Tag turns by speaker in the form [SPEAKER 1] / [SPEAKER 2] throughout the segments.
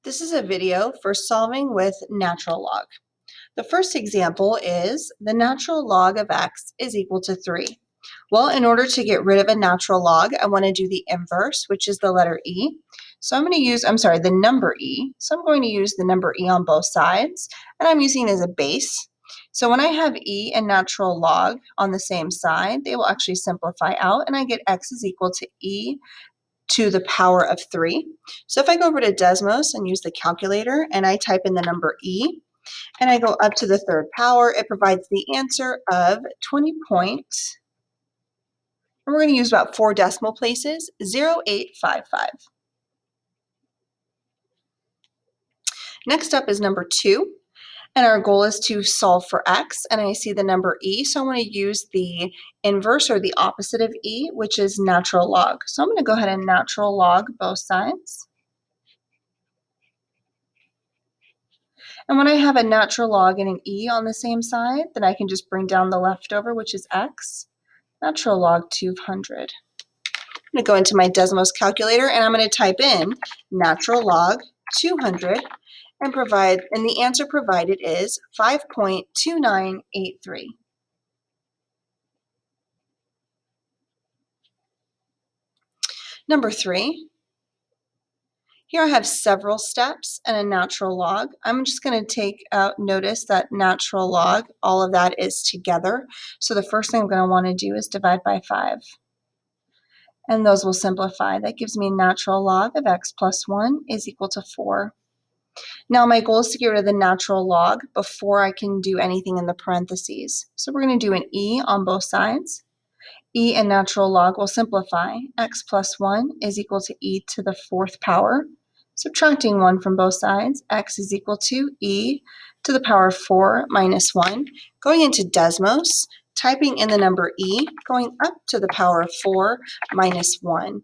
[SPEAKER 1] This is a video for solving with natural log. The first example is the natural log of x is equal to 3. Well, in order to get rid of a natural log, I want to do the inverse, which is the letter e. So I'm going to use, the number e. So I'm going to use the number e on both sides, and I'm using it as a base. So when I have e and natural log on the same side, they will actually simplify out, and I get x is equal to e to the power of 3. So if I go over to Desmos and use the calculator and I type in the number e and I go up to the third power, it provides the answer of 20 point, and we're going to use about 4 decimal places, 0855. Next up is number 2. And our goal is to solve for x, and I see the number e, so I'm going to use the inverse or the opposite of e, which is natural log. So I'm going to go ahead and natural log both sides. And when I have a natural log and an e on the same side, then I can just bring down the leftover, which is x, natural log 200. I'm going to go into my Desmos calculator, and I'm going to type in natural log 200, and the answer provided is 5.2983. Number 3. Here I have several steps and a natural log. I'm just going to take notice that natural log, all of that is together. So the first thing I'm going to want to do is divide by 5. And those will simplify. That gives me a natural log of x plus 1 is equal to 4. Now my goal is to get rid of the natural log before I can do anything in the parentheses. So we're going to do an e on both sides. E and natural log will simplify. X plus 1 is equal to e to the 4th power. Subtracting 1 from both sides, x is equal to e to the power of 4 minus 1. Going into Desmos, typing in the number e, going up to the power of 4 minus 1.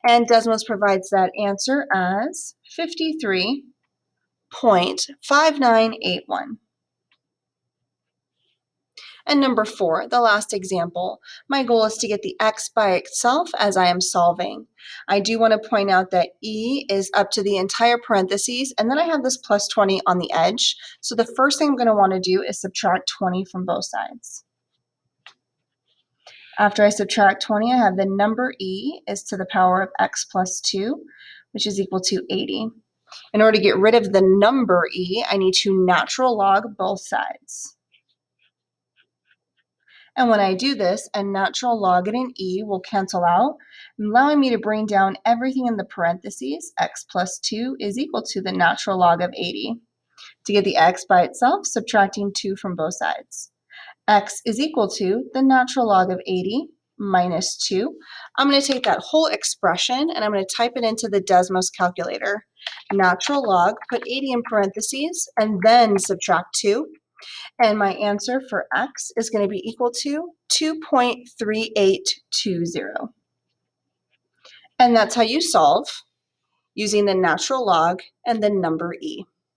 [SPEAKER 1] And Desmos provides that answer as 53.5981. And number 4, the last example, my goal is to get the x by itself as I am solving. I do want to point out that e is up to the entire parentheses, and then I have this plus 20 on the edge. So the first thing I'm going to want to do is subtract 20 from both sides. After I subtract 20, I have the number e is to the power of x plus 2, which is equal to 80. In order to get rid of the number e, I need to natural log both sides. And when I do this, a natural log and an e will cancel out, allowing me to bring down everything in the parentheses. X plus 2 is equal to the natural log of 80. To get the x by itself, subtracting 2 from both sides. X is equal to the natural log of 80 minus 2. I'm going to take that whole expression and I'm going to type it into the Desmos calculator. Natural log, put 80 in parentheses, and then subtract 2. And my answer for x is going to be equal to 2.3820. And that's how you solve using the natural log and the number e.